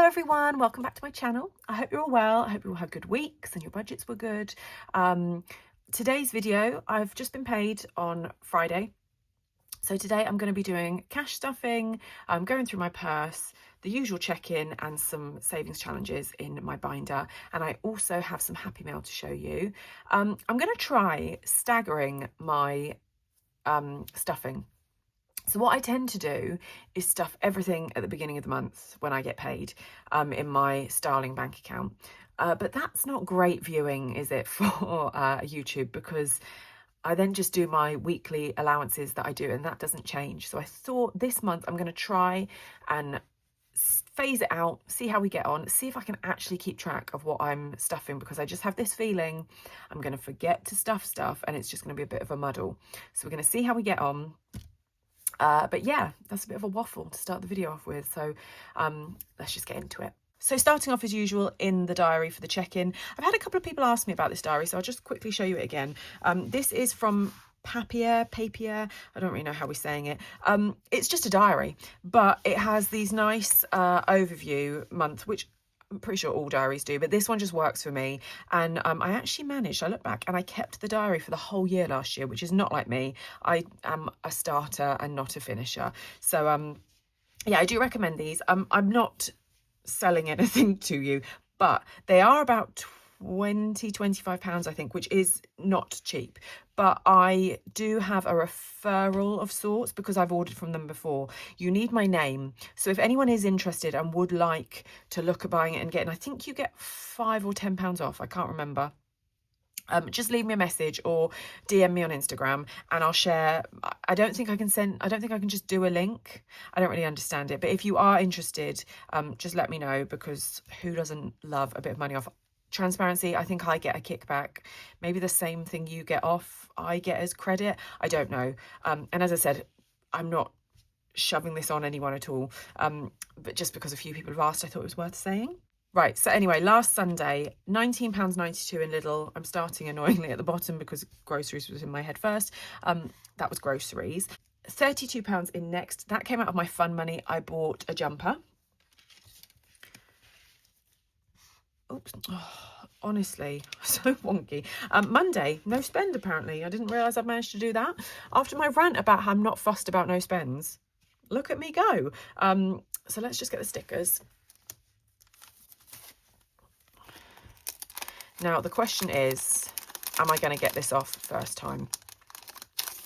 everyone, welcome back to my channel. I hope you're all well. I hope you all had good weeks and your budgets were good. Today's video, I've just been paid on Friday. So today I'm going to be doing cash stuffing, going through my purse, the usual check-in and some savings challenges in my binder. And I also have some Happy Mail to show you. I'm going to try staggering my stuffing. So what I tend to do is stuff everything at the beginning of the month when I get paid in my Starling bank account. But that's not great viewing, is it, for YouTube, because I then just do my weekly allowances that I do and that doesn't change. So I thought this month I'm going to try and phase it out, see how we get on, see if I can actually keep track of what I'm stuffing, because I just have this feeling I'm going to forget to stuff stuff and it's just going to be a bit of a muddle. So we're going to see how we get on. But yeah, that's a bit of a waffle to start the video off with. So let's just get into it. So starting off as usual in the diary for the check-in. I've had a couple of people ask me about this diary, so I'll just quickly show you it again. This is from Papier, I don't really know how we're saying it. It's just a diary, but it has these nice overview month, which I'm pretty sure all diaries do, but this one just works for me. And I actually managed, I look back and I kept the diary for the whole year last year, which is not like me. I am a starter and not a finisher. So yeah, I do recommend these. I'm not selling anything to you, but they are about £25, I think, which is not cheap. But I do have a referral of sorts because I've ordered from them before. You need my name. So if anyone is interested and would like to look at buying it and getting, I think you get £5 or £10 off. I can't remember. Just leave me a message or DM me on Instagram and I'll share. I don't think I can just do a link. I don't really understand it. But if you are interested, just let me know, because who doesn't love a bit of money off? Transparency, I think I get a kickback. Maybe the same thing you get off, I get as credit. I don't know. And as I said, I'm not shoving this on anyone at all. But just because a few people have asked, I thought it was worth saying. Right, so anyway, last Sunday, £19.92 in Lidl. I'm starting annoyingly at the bottom because groceries was in my head first. That was groceries. £32 in Next. That came out of my fun money. I bought a jumper. Oops. Oh, honestly, so wonky. Monday, no spend apparently. I didn't realise I'd managed to do that. After my rant about how I'm not fussed about no spends, look at me go. So let's just get the stickers. Now, the question is, am I going to get this off first time?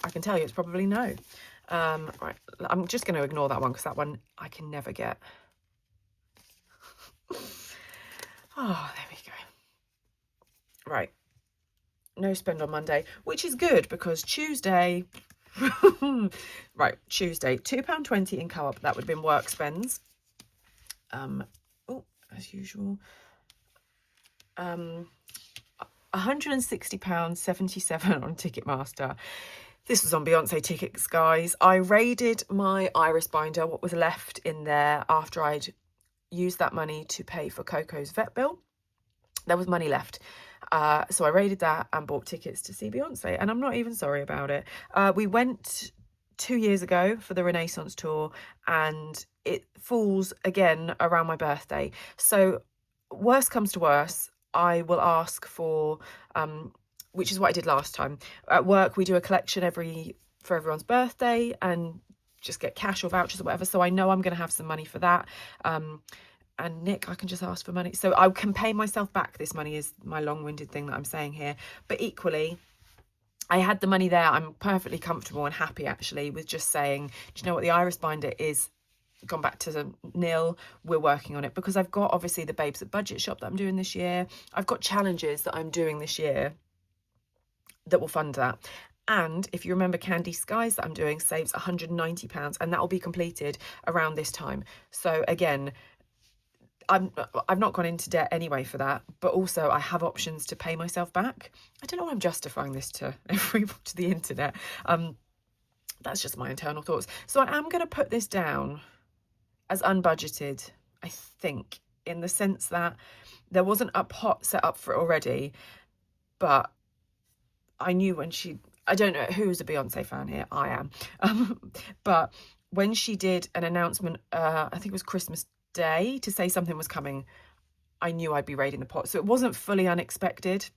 I can tell you it's probably no. Right, I'm just going to ignore that one because that one I can never get. Oh, there we go. Right, no spend on Monday, which is good because Tuesday, right, Tuesday, £2.20 in Co-op. That would have been work spends. Oh, as usual. £160.77 on Ticketmaster. This was on Beyonce tickets, guys. I raided my Iris binder, what was left in there after I'd used that money to pay for Coco's vet bill. There was money left. So I raided that and bought tickets to see Beyonce, and I'm not even sorry about it. We went 2 years ago for the Renaissance tour, and it falls again around my birthday. So worst comes to worst, I will ask for, which is what I did last time. At work, we do a collection for everyone's birthday and just get cash or vouchers or whatever. So I know I'm going to have some money for that. And Nick, I can just ask for money. So I can pay myself back this money, is my long-winded thing that I'm saying here. But equally, I had the money there. I'm perfectly comfortable and happy actually with just saying, do you know what, the Iris binder is gone back to nil. We're working on it because I've got obviously the Babes at Budget shop that I'm doing this year. I've got challenges that I'm doing this year that will fund that. And if you remember, Candy Skies that I'm doing saves £190, and that will be completed around this time. So again, I've not gone into debt anyway for that, but also I have options to pay myself back. I don't know why I'm justifying this to the internet. That's just my internal thoughts. So I am going to put this down as unbudgeted, I think, in the sense that there wasn't a pot set up for it already, but I knew when I don't know who's a Beyonce fan here, I am, but when she did an announcement, I think it was Christmas day to say something was coming, I knew I'd be raiding the pot. So it wasn't fully unexpected,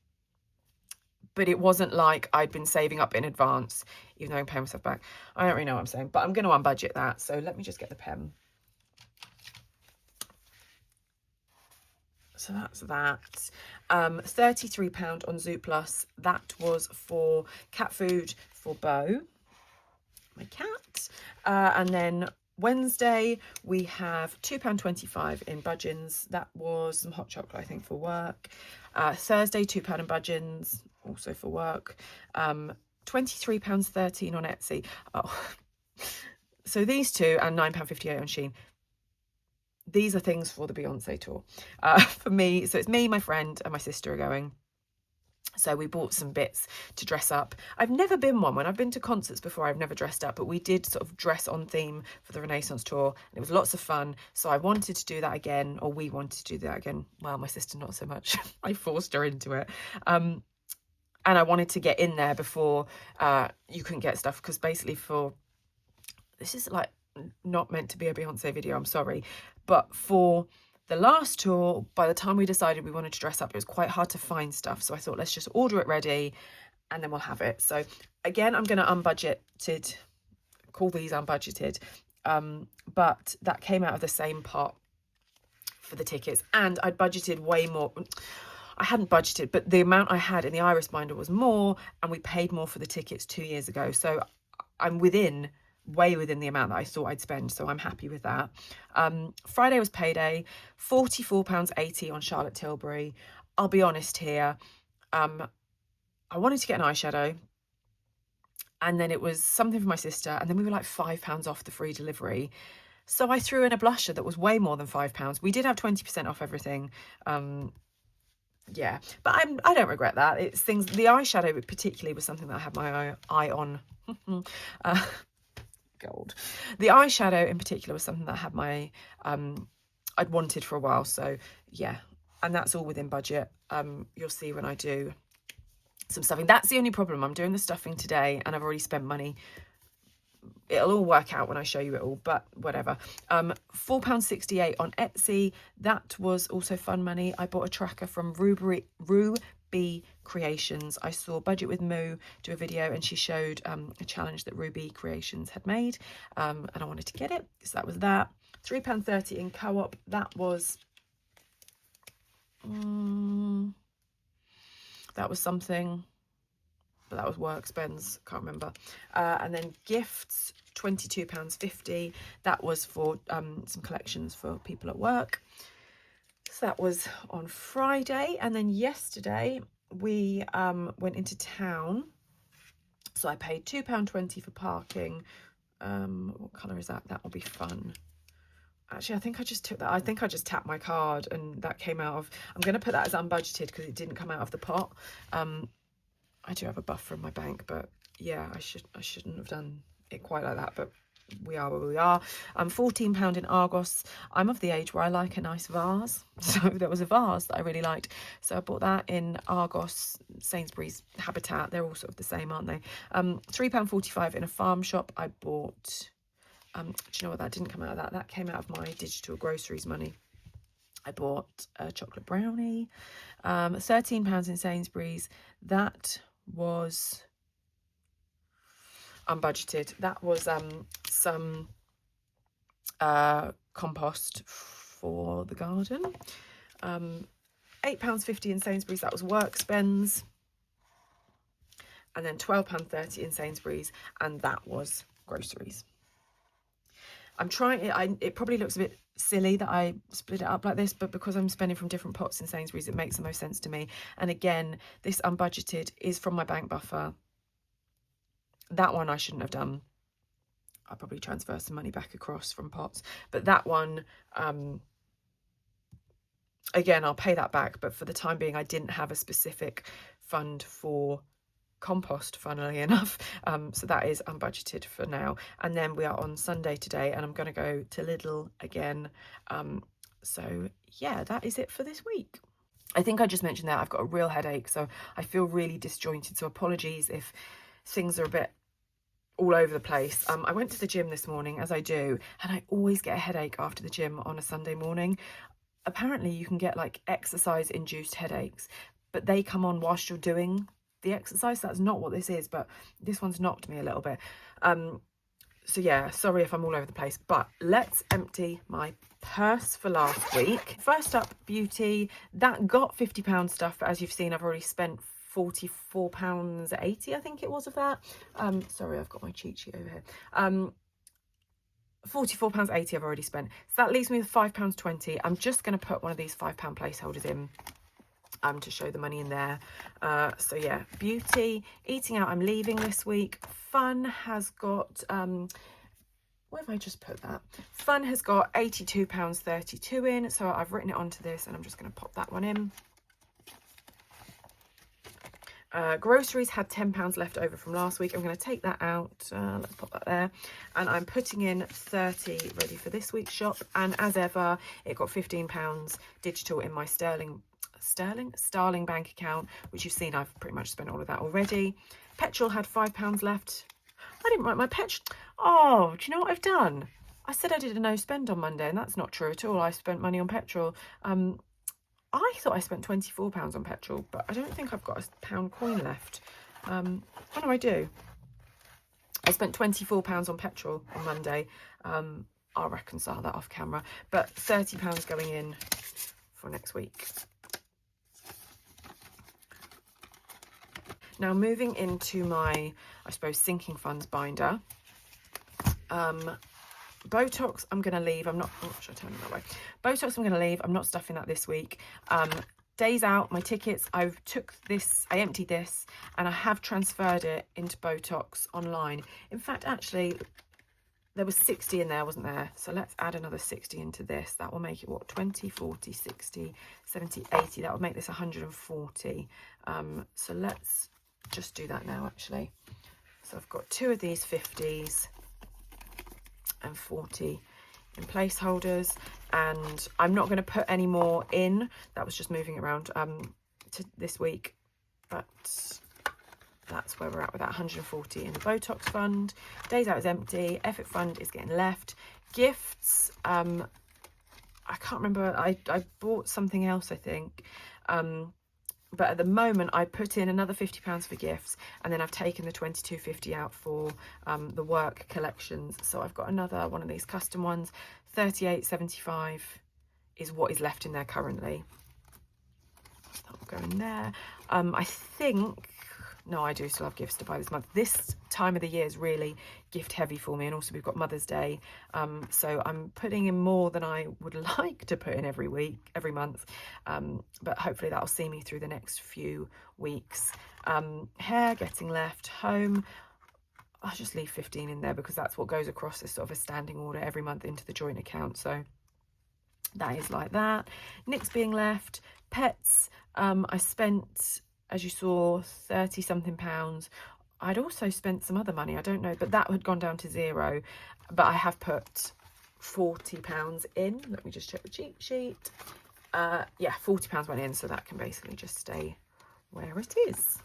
but it wasn't like I'd been saving up in advance, even though I'm paying myself back. I don't really know what I'm saying, but I'm going to unbudget that. So let me just get the pen. So that's that. £33 on Zooplus. That was for cat food for Bo, my cat. And then Wednesday we have £2.25 in budgeons. That was some hot chocolate, I think, for work. Thursday, £2 in budgeons, also for work. £23.13 on Etsy. Oh, so these two, and £9.58 on Shein. These are things for the Beyonce tour. For me, so it's me, my friend, and my sister are going. So we bought some bits to dress up. I've never been one. When I've been to concerts before, I've never dressed up, but we did sort of dress on theme for the Renaissance tour. And it was lots of fun. So I wanted to do that again, or we wanted to do that again. Well, my sister, not so much. I forced her into it. And I wanted to get in there before you couldn't get stuff, because basically this is like not meant to be a Beyonce video, I'm sorry, but for the last tour, by the time we decided we wanted to dress up, it was quite hard to find stuff. So I thought, let's just order it ready and then we'll have it. So again, I'm going to unbudgeted, call these unbudgeted, but that came out of the same pot for the tickets, and I'd budgeted way more. I hadn't budgeted, but the amount I had in the iris binder was more, and we paid more for the tickets 2 years ago. So I'm way within the amount that I thought I'd spend, so I'm happy with that. Friday was payday, £44.80 on Charlotte Tilbury. I'll be honest here, I wanted to get an eyeshadow, and then it was something for my sister, and then we were like £5 off the free delivery. So I threw in a blusher that was way more than £5. We did have 20% off everything. Yeah, but I don't regret that. It's things, the eyeshadow particularly was something that I had my eye on. Gold. The eyeshadow in particular was something that I had my I'd wanted for a while. So yeah, and that's all within budget. You'll see when I do some stuffing. That's the only problem. I'm doing the stuffing today and I've already spent money. It'll all work out when I show you it all, but whatever. £4.68 on Etsy. That was also fun money. I bought a tracker from Ruby Creations. I saw Budget with Moo do a video, and she showed a challenge that Ruby Creations had made, and I wanted to get it, so that was that. £3.30 in Co-op. That was something, but that was work spends, can't remember. And then gifts, £22.50. That was for some collections for people at work. So that was on Friday. And then yesterday we went into town. So I paid £2.20 for parking. What colour is that? That will be fun. Actually, I think I just took that. I think I just tapped my card and that came out of, I'm going to put that as unbudgeted because it didn't come out of the pot. I do have a buffer in my bank, but yeah, I shouldn't have done it quite like that, but we are where we are. £14 in Argos. I'm of the age where I like a nice vase, so there was a vase that I really liked, so I bought that in Argos, Sainsbury's, Habitat. They're all sort of the same, aren't they? £3.45 in a farm shop. I bought do you know what, that didn't come out of that came out of my digital groceries money. I bought a chocolate brownie. £13 in Sainsbury's. That was unbudgeted. That was some compost for the garden. £8.50 in Sainsbury's. That was work spends. And then £12.30 in Sainsbury's, and that was groceries. I'm trying, it probably looks a bit silly that I split it up like this, but because I'm spending from different pots in Sainsbury's, it makes the most sense to me. And again, this unbudgeted is from my bank buffer. That one I shouldn't have done. I'll probably transfer some money back across from pots. But that one, again, I'll pay that back. But for the time being, I didn't have a specific fund for compost, funnily enough, so that is unbudgeted for now. And then we are on Sunday today, and I'm going to go to Lidl again. So yeah, that is it for this week. I think I just mentioned that I've got a real headache, so I feel really disjointed, so apologies if things are a bit all over the place. I went to the gym this morning, as I do, and I always get a headache after the gym on a Sunday morning. Apparently you can get like exercise induced headaches, but they come on whilst you're doing the exercise. That's not what this is, but this one's knocked me a little bit. So yeah, sorry if I'm all over the place, but let's empty my purse for last week. First up, beauty. That got £50 stuff, but as you've seen, I've already spent £44.80, I think it was, of that. Sorry, I've got my cheat sheet over here. £44.80 I've already spent. So that leaves me with £5.20. I'm just going to put one of these £5 placeholders in to show the money in there. So yeah, beauty, eating out, I'm leaving this week. Fun has got, where have I just put that? Fun has got £82.32 in. So I've written it onto this and I'm just going to pop that one in. Groceries had £10 left over from last week. I'm going to take that out. Let's pop that there. And I'm putting in 30 ready for this week's shop. And as ever, it got £15 digital in my Starling bank account, which you've seen I've pretty much spent all of that already. Petrol had £5 left. I didn't write my petrol. Oh, do you know what I've done? I said I did a no spend on Monday, and that's not true at all. I spent money on petrol. I thought I spent £24 on petrol, but I don't think I've got a £1 coin left. What do I do? I spent £24 on petrol on Monday. I'll reconcile that off camera, but £30 going in for next week. Now moving into my, I suppose, sinking funds binder. Botox I'm going to leave. I'm not, should I turn it that way? Botox I'm going to leave. I'm not stuffing that this week. Days out, my tickets, I emptied this and I have transferred it into Botox online. In fact, actually, there was 60 in there, wasn't there? So let's add another 60 into this. That will make it, what, 20, 40, 60, 70, 80. That will make this 140. So let's just do that now, actually. So I've got 2 of these 50s and 40 in placeholders, and I'm not going to put any more in. That was just moving around to this week, but that's where we're at with that. 140 in the Botox fund. Days out is empty. Effort fund is getting left. Gifts, I can't remember. I bought something else, I think. But at the moment, I put in another £50 for gifts, and then I've taken the £22.50 out for the work collections. So I've got another one of these custom ones. £38.75 is what is left in there currently. That will go in there. I think, no, I do still have gifts to buy this month. This time of the year is really gift heavy for me, and also we've got Mother's Day, so I'm putting in more than I would like to put in every month, but hopefully that'll see me through the next few weeks. Hair getting left. Home, I'll just leave 15 in there because that's what goes across as sort of a standing order every month into the joint account, so that is like that. Nick's being left. Pets, I spent, as you saw, 30 something pounds. I'd also spent some other money, I don't know, but that had gone down to 0. But I have put £40 in. Let me just check the cheat sheet. Yeah, £40 went in, so that can basically just stay where it is.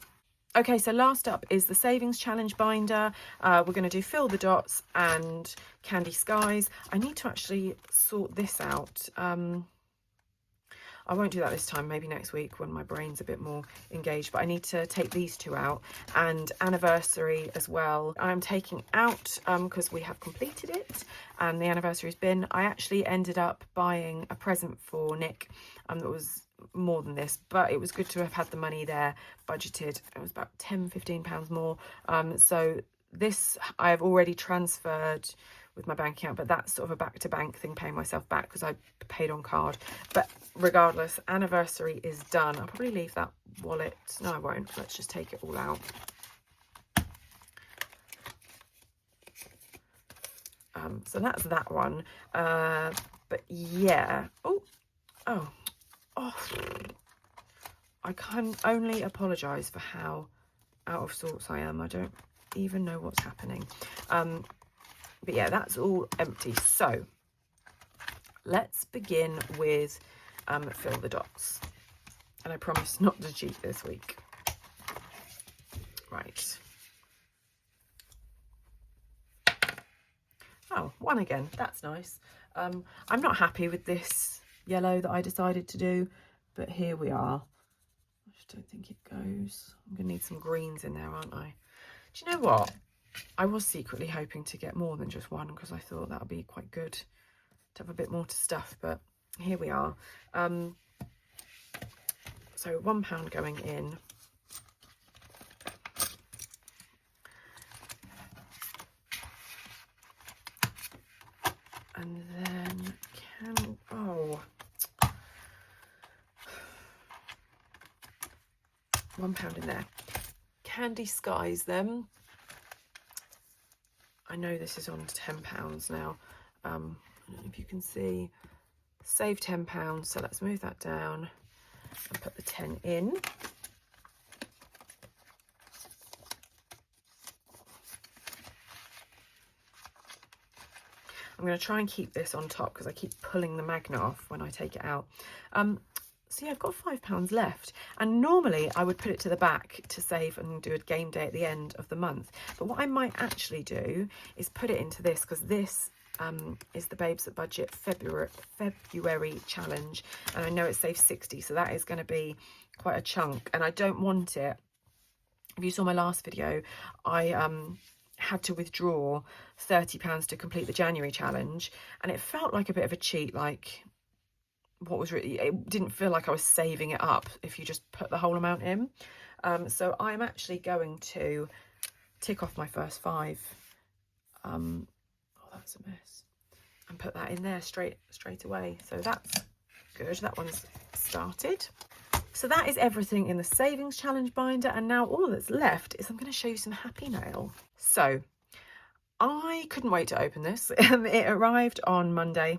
Okay, so last up is the savings challenge binder. We're going to do Fill the Dots and Candy Skies. I need to actually sort this out. I won't do that this time, maybe next week when my brain's a bit more engaged, but I need to take these 2 out, and anniversary as well. I'm taking out because we have completed it, and the anniversary's bin. I actually ended up buying a present for Nick that was more than this, but it was good to have had the money there budgeted. It was about £10-15 more. So this I have already transferred with my bank account, but that's sort of a back-to-bank thing, paying myself back because I paid on card. But regardless, anniversary is done. I'll probably leave that wallet. No, I won't. Let's just take it all out. So that's that one. But yeah. Oh. I can only apologise for how out of sorts I am. I don't even know what's happening. But yeah, that's all empty. So let's begin with Fill the Dots. And I promise not to cheat this week. Right. Oh, one again, that's nice. I'm not happy with this yellow that I decided to do, but here we are. I just don't think it goes. I'm gonna need some greens in there, aren't I? Do you know what? I was secretly hoping to get more than just one, because I thought that would be quite good to have a bit more to stuff, but here we are. So £1 going in. And then £1 in there. Candy Skies them. I know this is on £10 now. I don't know if you can see. Save £10, so let's move that down and put the 10 in. I'm going to try and keep this on top because I keep pulling the magnet off when I take it out. So yeah, I've got £5 left, and normally I would put it to the back to save and do a game day at the end of the month. But what I might actually do is put it into this, because this is the Babes at Budget February challenge, and I know it saves 60, so that is going to be quite a chunk, and I don't want it. If you saw my last video, I had to withdraw £30 to complete the January challenge, and it felt like a bit of a cheat. Like, what was really, it didn't feel like I was saving it up if you just put the whole amount in. So I'm actually going to tick off my first 5. Oh, that's a mess, and put that in there straight away. So that's good. That one's started. So that is everything in the savings challenge binder, and now all that's left is I'm going to show you some Happy Mail. So I couldn't wait to open this. It arrived on Monday.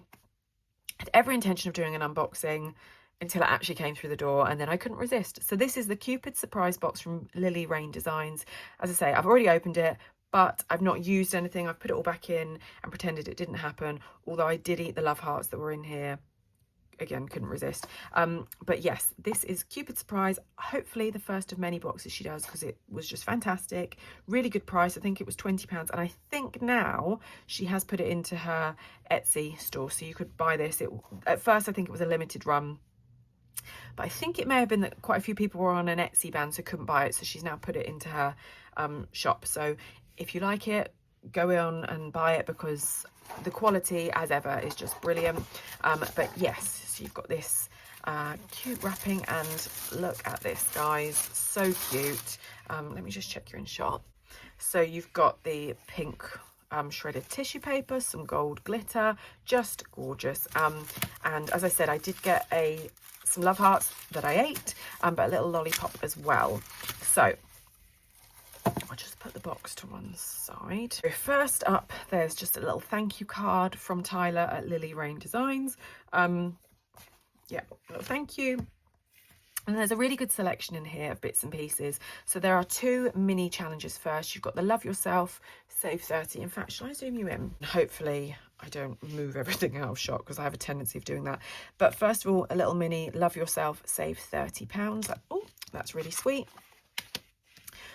I had every intention of doing an unboxing until it actually came through the door, and then I couldn't resist. So this is the Cupid surprise box from Lily Rain Designs. As I say, I've already opened it, but I've not used anything. I've put it all back in and pretended it didn't happen, although I did eat the love hearts that were in here. Again, couldn't resist. But yes, this is Cupid surprise. Hopefully the first of many boxes she does, because it was just fantastic. Really good price. I think it was £20, and I think now she has put it into her Etsy store, so you could buy this. At first I think it was a limited run, but I think it may have been that quite a few people were on an Etsy ban so couldn't buy it, so she's now put it into her shop. So if you like it, go on and buy it, because the quality as ever is just brilliant. But yes, so you've got this cute wrapping, and look at this, guys, so cute. Let me just check you're in shot. So you've got the pink shredded tissue paper, some gold glitter, just gorgeous. And as I said, I did get some love hearts that I ate, but a little lollipop as well. So I'll just put the box to one side. So first up, there's just a little thank you card from Tyler at Lily Rain Designs. Yeah, a little thank you. And there's a really good selection in here of bits and pieces. So there are 2 mini challenges first. You've got the Love Yourself, Save 30. In fact, shall I zoom you in? Hopefully I don't move everything out of shot, because I have a tendency of doing that. But first of all, a little mini Love Yourself, Save £30. Oh, that's really sweet.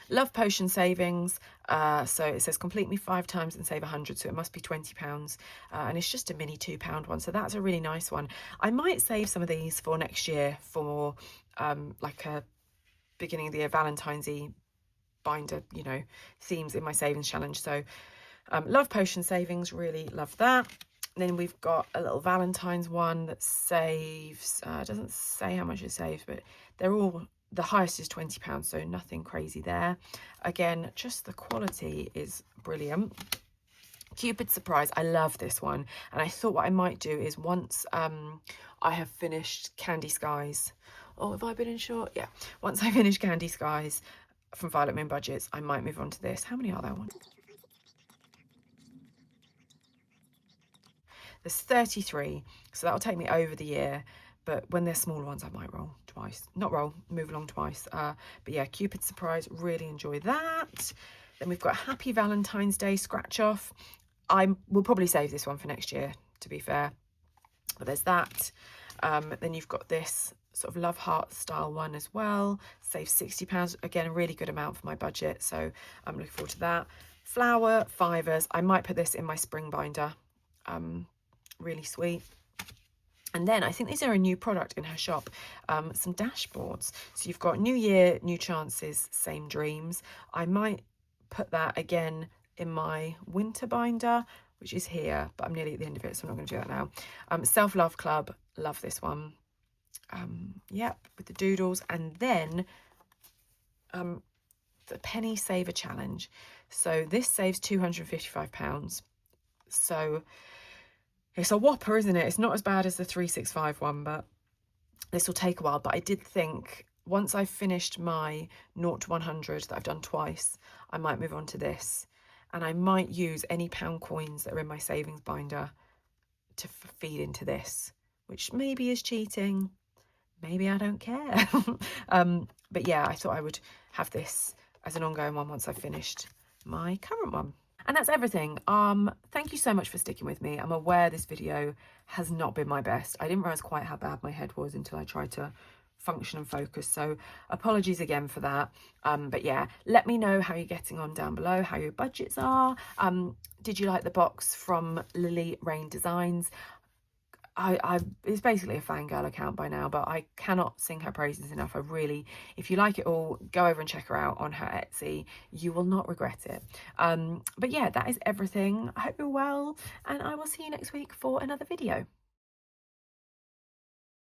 Love Potion savings, so it says complete me 5 times and save 100, so it must be £20, and it's just a mini £2 one, so that's a really nice one. I might save some of these for next year for like a beginning of the year Valentine's-y binder, you know, themes in my savings challenge. So Love Potion savings, really love that. Then we've got a little Valentine's one that saves, doesn't say how much it saves, but they're all, the highest is £20, so nothing crazy there. Again, just the quality is brilliant. Cupid surprise, I love this one, and I thought what I might do is once I have finished Candy Skies, oh, have I been in short? Yeah, once I finish Candy Skies from Violet Moon Budgets, I might move on to this. How many are there? There's 33, so that'll take me over the year. But when they're smaller ones, I might roll twice. Not roll, move along twice. But yeah, Cupid surprise, really enjoy that. Then we've got Happy Valentine's Day scratch off. I will probably save this one for next year, to be fair. But there's that. Then you've got this sort of love heart style one as well. Save £60. Again, a really good amount for my budget, so I'm looking forward to that. Flower, fivers. I might put this in my spring binder. Really sweet. And then I think these are a new product in her shop, some dashboards. So you've got New Year, New Chances, Same Dreams. I might put that again in my winter binder, which is here, but I'm nearly at the end of it, so I'm not going to do that now. Self-Love Club, love this one. Yep, with the doodles. And then the Penny Saver Challenge. So this saves £255. So it's a whopper, isn't it? It's not as bad as the 365 one, but this will take a while. But I did think once I've finished my 0 to 100 that I've done twice, I might move on to this. And I might use any pound coins that are in my savings binder to feed into this, which maybe is cheating. Maybe I don't care. But yeah, I thought I would have this as an ongoing one once I've finished my current one. And that's everything. Thank you so much for sticking with me. I'm aware this video has not been my best. I didn't realise quite how bad my head was until I tried to function and focus. So apologies again for that. But yeah, let me know how you're getting on down below, how your budgets are. Did you like the box from Lily Rain Designs? It's basically a fangirl account by now, but I cannot sing her praises enough. If you like it all, go over and check her out on her Etsy. You will not regret it. But yeah, that is everything. I hope you're well, and I will see you next week for another video.